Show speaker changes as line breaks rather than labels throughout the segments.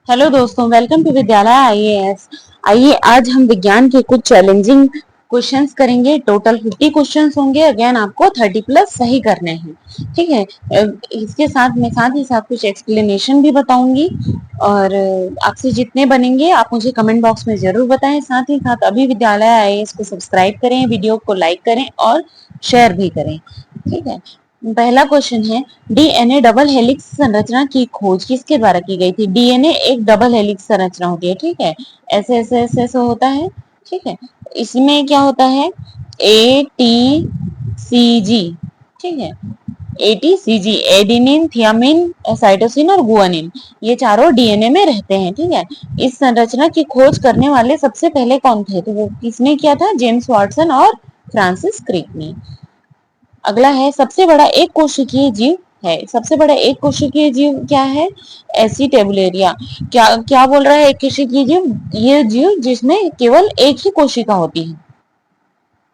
Hello दोस्तों, welcome to विद्यालय IAS. आइए आज हम विज्ञान के कुछ चैलेंजिंग क्वेश्चंस करेंगे। टोटल 50 क्वेश्चंस होंगे। अगेन आपको 30 प्लस सही करने हैं। ठीक है। इसके साथ में साथ ही साथ कुछ एक्सप्लेनेशन भी बताऊंगी और आपसे जितने बनेंगे आप मुझे कमेंट बॉक्स में जरूर बताएं। साथ ही साथ अभी विद्यालय आईएएस को सब्सक्राइब करें, वीडियो को लाइक करें और शेयर भी करें। ठीक है। पहला क्वेश्चन है, डीएनए डबल हेलिक्स संरचना की खोज किसके द्वारा की गई थी? डीएनए एक डबल हेलिक्स संरचना होती है। ठीक है। ऐसे ऐसे ऐसे ऐसे होता है। ठीक है। इसमें क्या होता है? ATCG। ठीक है। ATCG, एडेनिन, थियामिन, साइटोसिन और गुआनिन, ये चारों डीएनए में रहते हैं। ठीक है। इस संरचना की खोज करने वाले सबसे पहले कौन थे? तो वो किसने किया था? जेम्स वाटसन और फ्रांसिस क्रिक ने। अगला है, सबसे बड़ा एक कोशिकीय जीव है। सबसे बड़ा एक कोशिकीय जीव क्या है? एसिटेबुलेरिया। क्या क्या बोल रहा है? एक कोशिकीय जीव, ये जीव जिसमें केवल एक ही कोशिका होती है।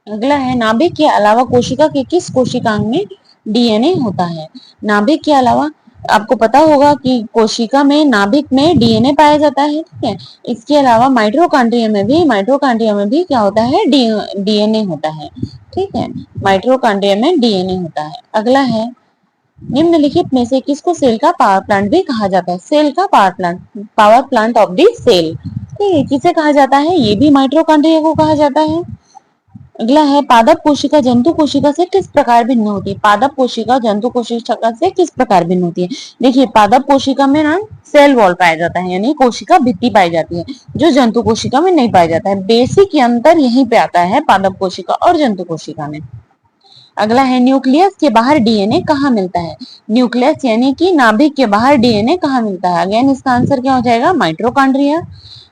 अगला है, नाभिक के अलावा कोशिका के किस कोशिकांग में डीएनए होता है? नाभिक के अलावा आपको पता होगा कि कोशिका में, नाभिक में डीएनए पाया जाता है। ठीक है। इसके अलावा माइटोकॉन्ड्रिया में भी क्या होता है? डीएनए होता है। ठीक है। माइटोकॉन्ड्रिया में डीएनए होता है। अगला है, निम्नलिखित में से किसको सेल का पावर प्लांट भी कहा जाता है? सेल का power plant of the cell. ठीक है। किसे कहा जाता है? ये भी माइटोकॉन्ड्रिया को कहा जाता है। अगला है, पादप कोशिका जंतु कोशिका से किस प्रकार भिन्न होती है? पादप कोशिका जंतु कोशिका से किस प्रकार भिन्न होती है? देखिए, पादप कोशिका में ना सेल वॉल पाया जाता है, यानी कोशिका भित्ति पाई जाती है, जो जंतु कोशिका में नहीं पाया जाता है। बेसिक अंतर यहीं पे आता है पादप कोशिका और जंतु कोशिका में। अगला है, न्यूक्लियस के बाहर डीएनए कहाँ मिलता है? न्यूक्लियस यानी कि नाभिक के बाहर डीएनए कहाँ मिलता है? अगेन इसका आंसर क्या हो जाएगा? माइटोकॉन्ड्रिया।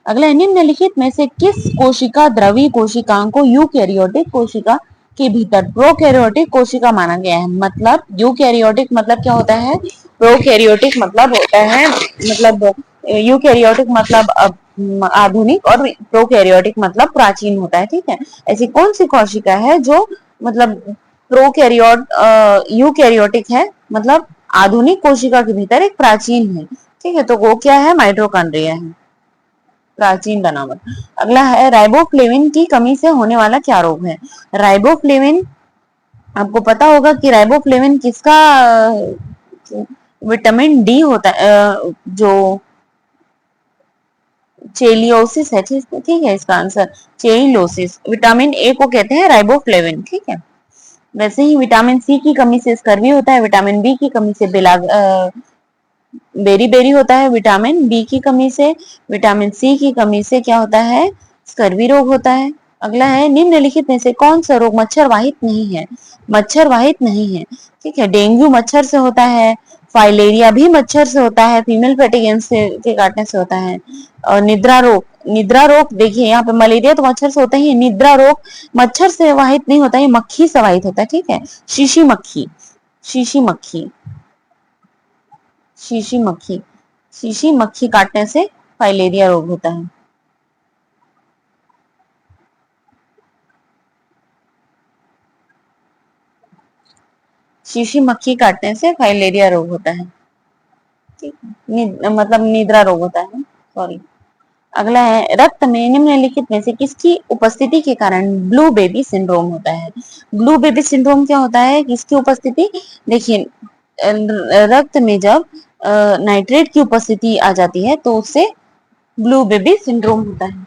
अगला है, निम्नलिखित में से किस कोशिका द्रवी कोशिकाओं को यूकैरियोटिक कोशिका के भीतर प्रोकैरियोटिक कोशिका माना गया है? मतलब यूकैरियोटिक मतलब क्या होता है? प्रोकैरियोटिक मतलब होता है, मतलब यूकैरियोटिक मतलब आधुनिक और प्रोकैरियोटिक मतलब प्राचीन होता है। ठीक है। ऐसी कौन सी कोशिका है जो मतलब प्रोकैरियोट यूकैरियोटिक है, मतलब आधुनिक कोशिका के भीतर एक प्राचीन है? ठीक है। तो वो क्या है? माइटोकॉन्ड्रिया है, प्राचीन बनावट। अगला है, राइबोफ्लेविन की कमी से होने वाला क्या रोग है? राइबोफ्लेविन, आपको पता होगा कि राइबोफ्लेविन किसका विटामिन डी होता है, जो चेलियोसिस है। ठीक है। इसका आंसर चेलियोसिस। विटामिन ए को कहते हैं राइबोफ्लेविन। ठीक है। वैसे ही विटामिन सी की कमी से स्कर्वी होता है, विटामिन बी की कमी से बेरी बेरी होता है, विटामिन बी की कमी से, विटामिन सी की कमी से क्या होता है? स्कर्वी रोग होता है। अगला है, निम्नलिखित में से कौन सा रोग मच्छर वाहित नहीं है? मच्छर वाहित नहीं है। ठीक है। डेंगू मच्छर से होता है, फाइलेरिया भी मच्छर से होता है, फीमेल पेटिगेंस के काटने से होता है। और निद्रा रोग देखिए, यहाँ पे मलेरिया तो मच्छर से होता ही है, निद्रा रोग मच्छर से वाहित नहीं होता है, मक्खी से वाहित होता है। ठीक है। शीशी मक्खी, शीशी मक्खी, शीशी मक्खी, शीशी मक्खी काटने से फाइलेरिया रोग होता है। शीशी मक्खी काटने से फाइलेरिया रोग होता है। ठीक है। मतलब निद्रा रोग होता है, सॉरी। अगला है, रक्त में निम्नलिखित में से किसकी उपस्थिति के कारण ब्लू बेबी सिंड्रोम होता है? ब्लू बेबी सिंड्रोम क्या होता है? किसकी उपस्थिति? देखिए, रक्त में जब नाइट्रेट की उपस्थिति आ जाती है तो उससे ब्लू बेबी सिंड्रोम होता है।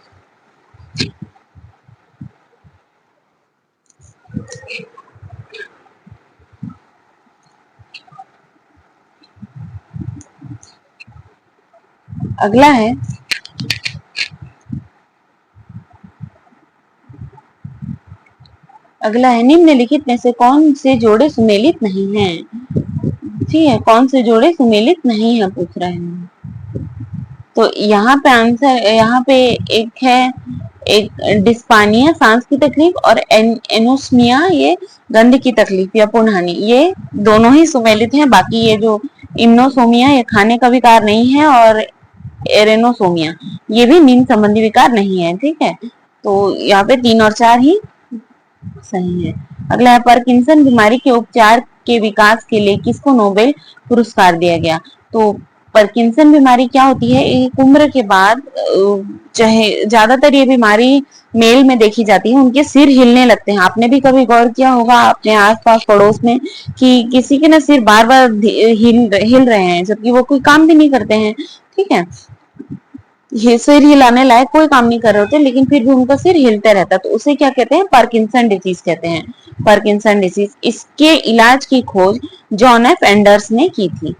अगला है, निम्नलिखित में से कौन से जोड़े सुमेलित नहीं हैं? ठीक है। कौन से जोड़े सुमेलित नहीं है पूछ रहे हैं। तो यहाँ पे आंसर, यहाँ पे एक है, एक डिस्पानिया सांस की तकलीफ और एनोस्मिया ये गंध की तकलीफ या पुनहानि, ये दोनों ही सुमेलित हैं। बाकी ये जो इम्नोसोमिया ये खाने का विकार नहीं है, और एरेनोसोमिया ये भी नींद संबंधी विकार नहीं है। ठीक है। तो यहाँ पे 3 और 4 ही सही है। अगला है, पार्किंसन बीमारी के उपचार के विकास के लिए किसको नोबेल पुरस्कार दिया गया? तो पार्किंसन बीमारी क्या होती है, एक उम्र के बाद चाहे ज्यादातर ये बीमारी मेल में देखी जाती है, उनके सिर हिलने लगते हैं। आपने भी कभी गौर किया होगा अपने आसपास पड़ोस में कि किसी के ना सिर बार बार हिल रहे हैं, जबकि वो कोई काम भी नहीं करते हैं, ठीक है, ये सिर हिलाने लायक कोई काम नहीं कर रहे होते, लेकिन फिर भी उनका सिर हिलते रहता है, तो उसे क्या कहते हैं, पार्किंसन डिजीज कहते हैं, पार्किंसन डिजीज। इसके इलाज की खोज जॉन एफ एंडर्स ने की थी।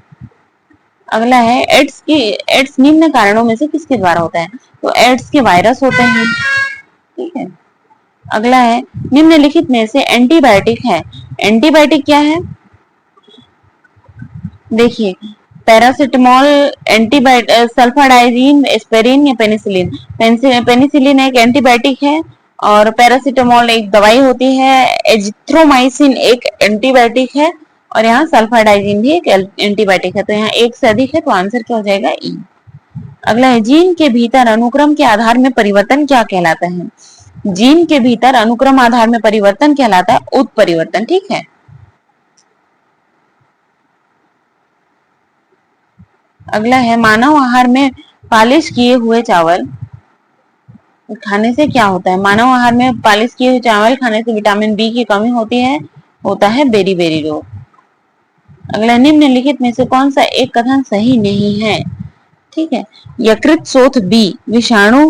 अगला है एड्स निम्न कारणों में से किसके द्वारा होता है, तो एड्स के वायरस होते हैं, ठीक है। अगला है निम्नलिखित में से एंटीबायोटिक है, एंटीबायोटिक क्या है, देखिए पैरासिटामोल, एंटीबायोटिक, सल्फाडाइजीन, एस्पिरिन या पेनिसिलिन। पेनिसिलिन एक एंटीबायोटिक है और पैरासिटामोल एक दवाई होती है, एजिथ्रोमाइसिन एक एंटीबायोटिक है और यहाँ सल्फाडाइजीन भी एक एंटीबायोटिक है। तो यहाँ एक से अधिक है, तो आंसर क्या हो जाएगा, ई। अगला है जीन के भीतर अनुक्रम के आधार में परिवर्तन क्या कहलाता है, जीन के भीतर अनुक्रम आधार में परिवर्तन कहलाता है उत्परिवर्तन, ठीक है। अगला है मानव आहार में पालिश किए हुए चावल खाने से क्या होता है, मानव आहार में पालिश किए हुए चावल खाने से विटामिन बी की कमी होती है, होता है बेरी बेरी रोग। अगला निम्नलिखित में से कौन सा एक कथन सही नहीं है, ठीक है, यकृत शोथ बी विषाणु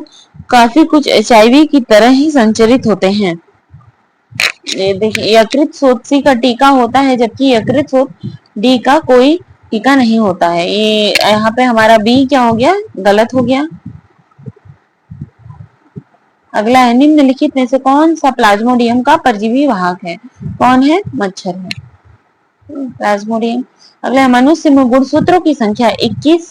काफी कुछ एचआईवी की तरह ही संचरित होते हैं। ये देखिए यकृत शोथ सी का टीका होता है, जबकि यकृत शोथ डी का कोई टीका नहीं होता है। ये यहाँ पे हमारा बी क्या हो गया, गलत हो गया। अगला है निम्नलिखित में से कौन सा प्लाज्मोडियम का परजीवी वाहक है, कौन है, मच्छर है, प्लाज्मोडियम। अगला है मनुष्य में गुणसूत्रों की संख्या 21,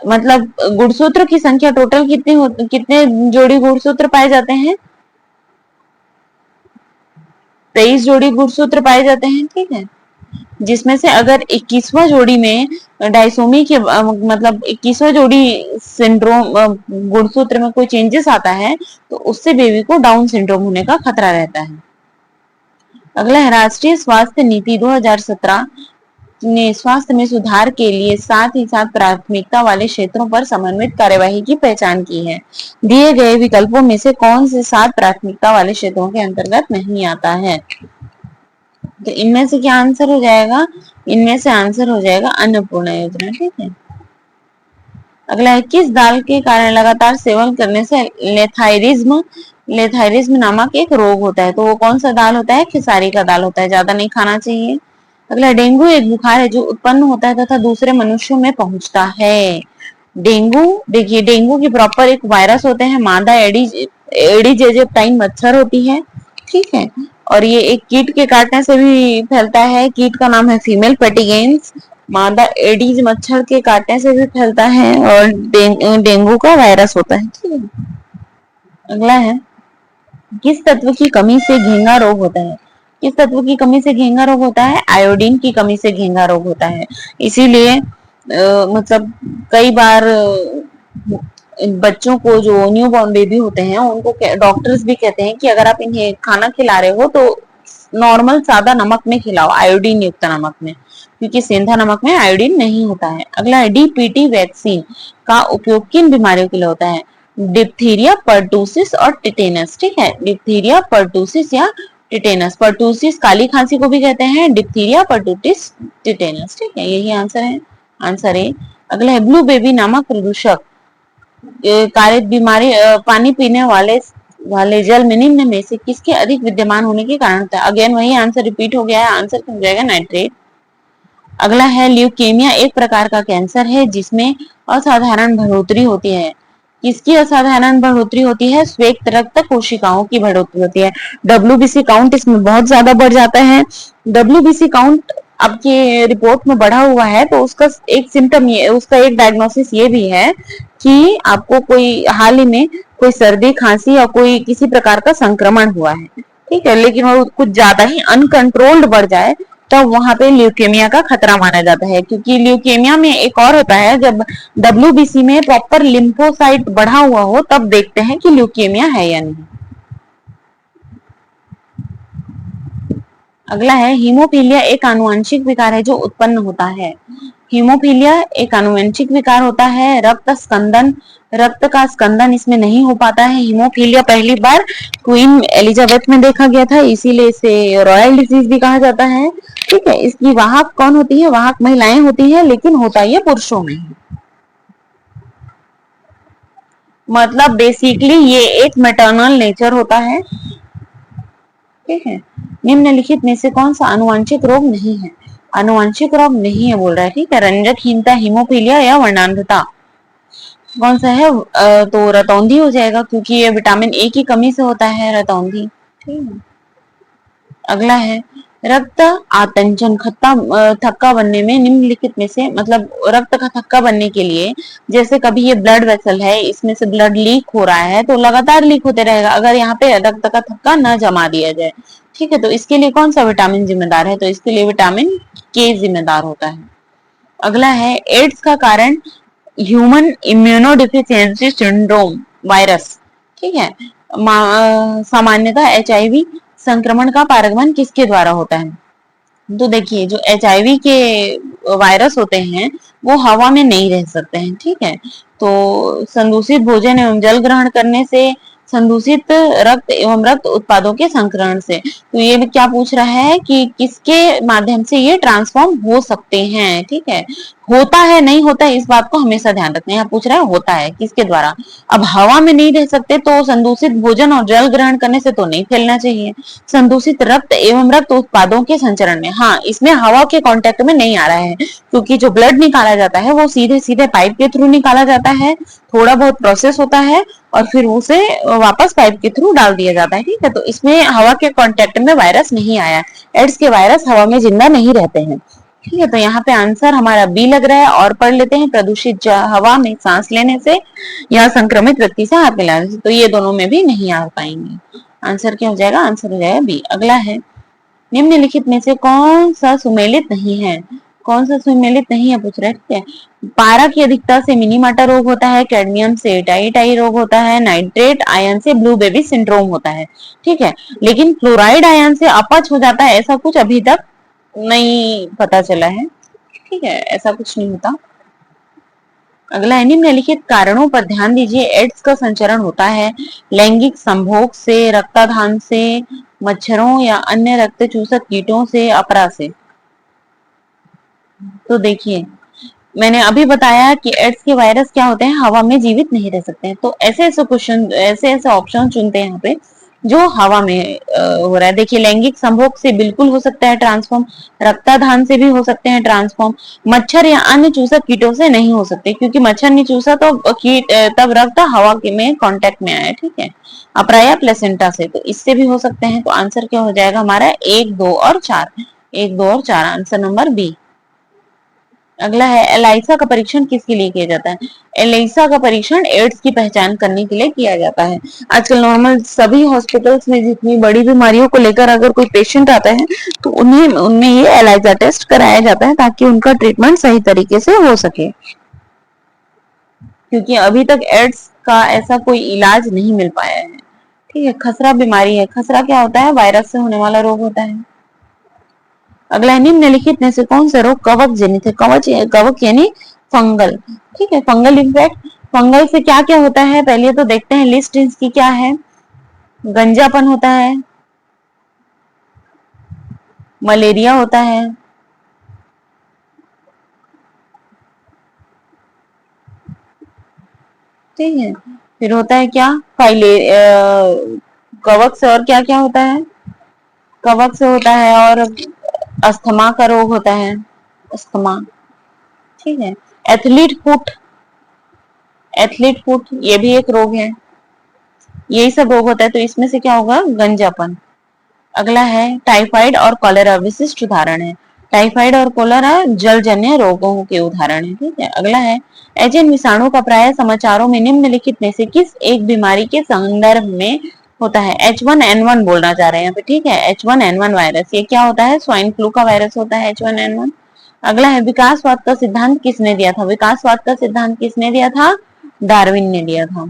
मतलब गुणसूत्र की संख्या टोटल कितने जोड़ी गुणसूत्र पाए जाते हैं, 23 जोड़ी गुणसूत्र पाए जाते हैं, ठीक है, जिसमें से अगर 21वां जोड़ी में डायसोमी के मतलब 21वां जोड़ी सिंड्रोम गुणसूत्र में कोई चेंजेस आता है तो उससे बेबी को डाउन सिंड्रोम होने का खतरा रहता है। अगला है राष्ट्रीय स्वास्थ्य नीति 2017 ने स्वास्थ्य में सुधार के लिए साथ ही साथ प्राथमिकता वाले क्षेत्रों पर समन्वित कार्यवाही की पहचान की है। दिए गए विकल्पों में से कौन से 7 प्राथमिकता वाले क्षेत्रों के अंतर्गत नहीं आता है, तो इनमें से क्या आंसर हो जाएगा, इनमें से आंसर हो जाएगा अन्नपूर्णा योजना, ठीक है। अगला है किस दाल के कारण लगातार सेवन करने से लेथायरिज्म नामक एक रोग होता है, तो वो कौन सा दाल होता है, खेसारी का दाल होता है, ज्यादा नहीं खाना चाहिए। अगला डेंगू एक बुखार है जो उत्पन्न होता है तथा दूसरे मनुष्यों में पहुंचता है। डेंगू, देखिए डेंगू की प्रॉपर एक वायरस होते हैं, मादा एडिज एजिप्टाइन मच्छर होती है, ठीक है, और ये एक कीट के काटने से भी फैलता है, कीट का नाम है फीमेल पेटिगेंस, मादा एडीज मच्छर के काटने से भी फैलता है और डेंगू का वायरस होता है, ठीक है। अगला है किस तत्व की कमी से घेंगा रोग होता है, किस तत्व की कमी से घेंगा रोग होता है, आयोडीन की कमी से घेंगा रोग होता है। इसीलिए मतलब कई बार बच्चों को जो न्यू बॉर्न बेबी होते हैं उनको डॉक्टर्स भी कहते हैं कि अगर आप इन्हें खाना खिला रहे हो तो नॉर्मल सादा नमक में खिलाओ, आयोडीन युक्त नमक में, क्योंकि सेंधा नमक में आयोडीन नहीं होता है। अगला है डीपीटी वैक्सीन का उपयोग किन बीमारियों के लिए होता है, डिप्थीरिया, पर्टूसिस और टिटेनस, ठीक है, डिप्थीरिया, पर्टूसिस या टिटेनस। पर्टूसिस काली खांसी को भी कहते हैं, डिप्थीरिया, पर्टूटिस, टिटेनस, ठीक है, यही आंसर है, आंसर है। अगला है ब्लू बेबी नामक प्रदूषक कालिक बीमारी पानी पीने वाले जल में निम्न में से किसके अधिक विद्यमान होने के कारण होता है, अगेन वही आंसर रिपीट हो गया है, आंसर हो जाएगा नाइट्रेट। अगला है ल्यूकेमिया एक प्रकार का कैंसर है जिसमें असाधारण बढ़ोतरी होती है, किसकी असाधारण बढ़ोतरी होती है, श्वेत रक्त कोशिकाओं की बढ़ोतरी होती है, डब्ल्यूबीसी काउंट इसमें बहुत ज्यादा बढ़ जाता है। डब्ल्यूबीसी काउंट आपके रिपोर्ट में बढ़ा हुआ है तो उसका एक सिम्टम ये, उसका एक डायग्नोसिस ये भी है कि आपको कोई हाल ही में कोई सर्दी खांसी या कोई किसी प्रकार का संक्रमण हुआ है, ठीक है, लेकिन वो कुछ ज्यादा ही अनकंट्रोल्ड बढ़ जाए तब वहां पे ल्यूकेमिया का खतरा माना जाता है, क्योंकि ल्यूकेमिया में एक और होता है जब डब्ल्यूबीसी में प्रॉपर लिम्फोसाइट बढ़ा हुआ हो तब देखते हैं कि ल्यूकेमिया है या नहीं। अगला है हीमोफीलिया एक आनुवंशिक विकार है जो उत्पन्न होता है, हीमोफीलिया एक आनुवंशिक विकार होता है। रक्त का स्कंदन इसमें नहीं हो पाता है। हीमोफीलिया पहली बार क्वीन एलिजाबेथ में देखा गया था, इसीलिए इसे रॉयल डिजीज भी कहा जाता है। ठीक है, इसकी वाहक कौन होती है? वाहक महिलाएं होती है, लेकिन होता ये पुरुषों में है। मतलब बेसिकली ये एक मैटरनल नेचर होता है। ठीक है, निम्नलिखित में से कौन सा आनुवंशिक रोग नहीं है? आनुवंशिक रोग नहीं है बोल रहा है। ठीक है, रंजकहीनता, हीमोफीलिया या वर्णांधता, कौन सा है? तो रतौंधी हो जाएगा, क्योंकि ये विटामिन ए की कमी से होता है रतौंधी। ठीक है, अगला है रक्त आतंचन, थक्का बनने में निम्नलिखित में से, मतलब रक्त का थक्का बनने के लिए, जैसे कभी ये ब्लड वेसल है, इसमें से ब्लड लीक हो रहा है तो लगातार लीक होते रहेगा अगर यहाँ पे रक्त का थक्का न जमा दिया जाए। ठीक है, तो इसके लिए कौन सा विटामिन जिम्मेदार है? तो इसके लिए विटामिन के जिम्मेदार होता है। अगला है एड्स का कारण ह्यूमन इम्यूनोडिफिशियंसी सिंड्रोम वायरस। ठीक है, सामान्यतः एचआईवी संक्रमण का पारगमन किसके द्वारा होता है? तो देखिए, जो एचआईवी के वायरस होते हैं वो हवा में नहीं रह सकते हैं। ठीक है, तो संदूषित भोजन एवं जल ग्रहण करने से, संदूषित रक्त एवं रक्त उत्पादों के संकरण से। तो ये क्या पूछ रहा है कि किसके माध्यम से ये ट्रांसफॉर्म हो सकते हैं। ठीक है, होता है नहीं होता है इस बात को हमेशा ध्यान रखना है। यहाँ पूछ रहा है होता है किसके द्वारा। अब हवा में नहीं रह सकते तो संदूषित भोजन और जल ग्रहण करने से तो नहीं फैलना चाहिए। संदूषित रक्त एवं रक्त उत्पादों के संचरण में, हाँ, इसमें हवा के कांटेक्ट में नहीं आ रहा है, क्योंकि जो ब्लड निकाला जाता है वो सीधे सीधे पाइप के थ्रू निकाला जाता है, थोड़ा बहुत प्रोसेस होता है और फिर उसे वापस पाइप के थ्रू डाल दिया जाता है। ठीक है, तो इसमें हवा के कांटेक्ट में वायरस नहीं आया। एड्स के वायरस हवा में जिंदा नहीं रहते हैं। ठीक है, तो यहाँ पे आंसर हमारा बी लग रहा है। और पढ़ लेते हैं, प्रदूषित हवा में सांस लेने से या संक्रमित व्यक्ति से हाथ मिलाने से, तो ये दोनों में भी नहीं आ पाएंगे। आंसर क्या हो जाएगा? आंसर हो जाएगा बी। अगला है निम्नलिखित में से कौन सा सुमेलित नहीं है? कौन सा सुमेलित नहीं है पूछ रहे हैं। ठीक है, पारा की अधिकता से मिनीमाटा रोग होता है, कैडमियम से टाई रोग होता है, नाइट्रेट आयन से ब्लू बेबी सिंड्रोम होता है। ठीक है, लेकिन क्लोराइड आयन से अपच हो जाता है, ऐसा कुछ अभी तक नहीं पता चला है। ठीक है, ऐसा कुछ नहीं होता। अगला है निम्नलिखित कारणों पर ध्यान दीजिए। एड्स का संचरण होता है लैंगिक संभोग से, रक्ताधान से, मच्छरों या अन्य रक्त चूसक कीटों से, अपरा से। तो देखिए, मैंने अभी बताया कि एड्स के वायरस क्या होते हैं, हवा में जीवित नहीं रह सकते हैं। तो ऐसे ऐसे क्वेश्चन, ऐसे ऐसे ऑप्शन चुनते हैं यहाँ पे जो हवा में हो रहा है। देखिए, लैंगिक संभोग से बिल्कुल हो सकता है ट्रांसफॉर्म, रक्ताधान से भी हो सकते हैं ट्रांसफॉर्म, मच्छर या अन्य चूसक कीटों से नहीं हो सकते, क्योंकि मच्छर नहीं चूसा तो कीट तब रक्त हवा में कांटेक्ट में आया। ठीक है, अप्राया प्लेसेंटा से, तो इससे भी हो सकते हैं। तो आंसर क्या हो जाएगा हमारा? 1, 2 और 4। 1, 2 और 4, आंसर नंबर बी। अगला है एलाइसा का परीक्षण किसके लिए किया जाता है? एलाइसा का परीक्षण एड्स की पहचान करने के लिए किया जाता है। आजकल नॉर्मल सभी हॉस्पिटल्स में जितनी बड़ी बीमारियों को लेकर अगर कोई पेशेंट आता है तो उन्हें उनमें ये एलाइसा टेस्ट कराया जाता है, ताकि उनका ट्रीटमेंट सही तरीके से हो सके, क्योंकि अभी तक एड्स का ऐसा कोई इलाज नहीं मिल पाया है। ठीक है, खसरा बीमारी है। खसरा क्या होता है? वायरस से होने वाला रोग होता है। अगला निम्नलिखित में से कौन सा रोग कवक जनित है? कवक यानी फंगल। ठीक है, फंगल इन्फेक्ट। फंगल से क्या क्या होता है पहले तो देखते हैं, लिस्ट इसकी क्या है। गंजापन होता है, मलेरिया होता है, ठीक है, फिर होता है क्या, कवक से और क्या क्या होता है? कवक से होता है और अस्थमा का रोग होता है, अस्थमा। ठीक है, एथलीट फुट, एथलीट फुट ये भी एक रोग है। यही सब रोग होता है, तो इसमें से क्या होगा? गंजापन। अगला है टाइफाइड और कॉलेरा विशिष्ट उदाहरण है। टाइफाइड और कॉलेरा जलजन्य रोगों के उदाहरण है। ठीक है, अगला है एचएन विषाणु का प्राय समाचारों में निम्नलिखित में से किस एक बीमारी के संदर्भ में होता है? H1N1 बोलना चाह रहे हैं यहाँ पे। ठीक है, H1N1 वायरस, ये क्या होता है? स्वाइन फ्लू का वायरस होता है H1N1। अगला है विकासवाद का सिद्धांत किसने दिया था? विकासवाद का सिद्धांत किसने दिया था? डार्विन ने दिया था।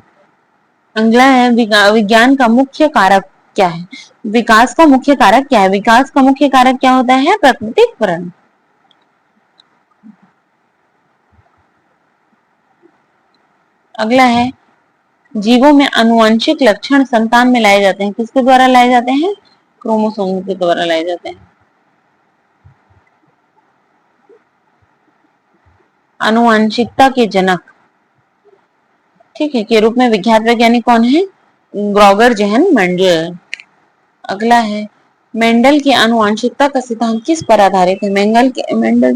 अगला है विज्ञान का मुख्य कारक क्या है? विकास का मुख्य कारक क्या है? विकास का मुख्य कारक क्या होता है? प्राकृतिक वर्ण। अगला है, जीवों में आनुवंशिक लक्षण संतान में लाए जाते हैं, किसके द्वारा लाए जाते हैं? क्रोमोसोम के द्वारा लाए जाते हैं। आनुवंशिकता के जनक, ठीक है, के रूप में विख्यात वैज्ञानिक कौन है? ग्रॉगर जेहन मेंडल। अगला है, मेंडल की आनुवंशिकता का सिद्धांत किस पर आधारित है? मेंडल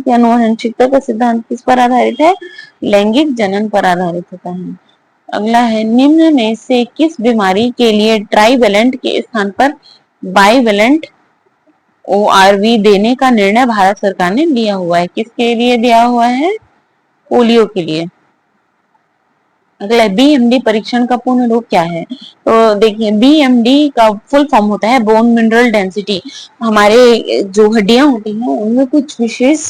की आनुवंशिकता का सिद्धांत किस पर आधारित है? लैंगिक जनन पर आधारित होता है। अगला है, निम्न में से किस बीमारी के लिए ट्राइवेलेंट के स्थान पर बाइवेलेंट ORV देने का निर्णय भारत सरकार ने लिया हुआ है? किसके लिए दिया हुआ है? पोलियो के लिए। अगला, BMD परीक्षण का पूर्ण रूप क्या है? तो देखिए, BMD का फुल फॉर्म होता है बोन मिनरल डेंसिटी। हमारे जो हड्डियां होती हैं उनमें कुछ विशेष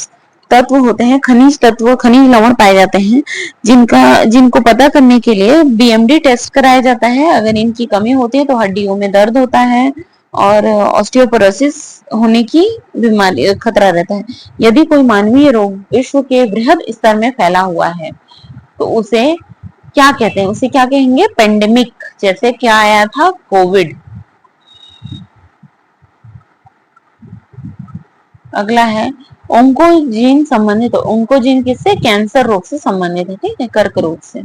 तत्व होते हैं, खनिज तत्व, खनिज लवण पाए जाते हैं, जिनको पता करने के लिए BMD टेस्ट कराया जाता है। अगर इनकी कमी होती है तो हड्डियों में दर्द होता है और ऑस्टियोपोरोसिस होने की बीमारी खतरा रहता है। यदि कोई मानवीय रोग विश्व के बृहद स्तर में फैला हुआ है तो उसे क्या कहते हैं? उसे क्या कहेंगे? पेंडेमिक। जैसे क्या आया था? कोविड। अगला है, ओंकोजीन संबंधित, ओंकोजीन किससे? कैंसर रोग से संबंधित है, ठीक है, कर्क रोग से।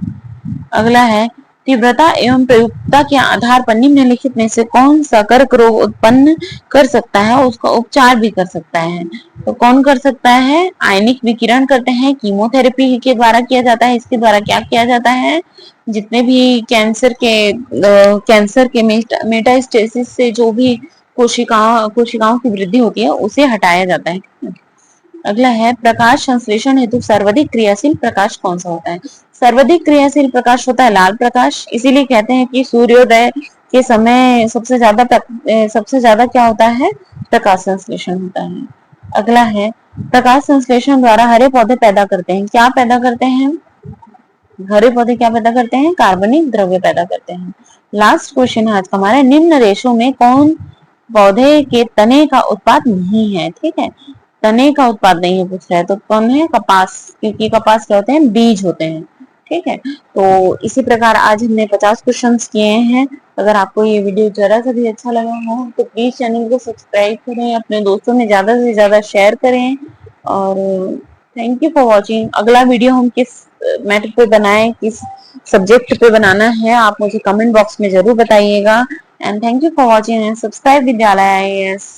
अगला है, तीव्रता एवं प्रयुक्तता के आधार पर निम्नलिखित में से कौन सा कर्क रोग उत्पन्न कर सकता है, उसका उपचार भी कर सकता है? तो कौन कर सकता है? आयनिक विकिरण करते हैं, कीमोथेरेपी के द्वारा किया जाता है। इसके द्वारा क्या किया जाता है? जितने भी कैंसर के मेटास्टेसिस से जो भी कोशिकाओं की वृद्धि होती है उसे हटाया जाता है। अगला है, प्रकाश संश्लेषण हेतु सर्वाधिक क्रियाशील प्रकाश कौन सा होता है? सर्वाधिक क्रियाशील प्रकाश होता है लाल प्रकाश। इसीलिए कहते हैं कि सूर्योदय के समय सबसे ज्यादा क्या होता है? प्रकाश संश्लेषण होता है। अगला है, प्रकाश संश्लेषण द्वारा हरे पौधे पैदा करते हैं, क्या पैदा करते हैं? हरे पौधे क्या पैदा करते हैं? कार्बनिक द्रव्य पैदा करते हैं। लास्ट क्वेश्चन है आज का हमारा, निम्न रेशों में कौन पौधे के तने का उत्पाद नहीं है? ठीक है, तने का उत्पाद नहीं है पूछ रहा है, तो कौन है? कपास, क्योंकि कपास क्या होते हैं? बीज होते हैं। ठीक है, तो इसी प्रकार आज हमने 50 क्वेश्चन किए हैं। अगर आपको ये वीडियो जरा सा भी अच्छा लगा हो तो प्लीज चैनल को सब्सक्राइब करें, अपने दोस्तों में ज्यादा से ज्यादा शेयर करें और थैंक यू फॉर वॉचिंग। अगला वीडियो हम किस मैटर पे बनाएं, किस सब्जेक्ट पे बनाना है, आप मुझे कमेंट बॉक्स में जरूर बताइएगा। And thank you for watching and subscribe विद्यालय IAS।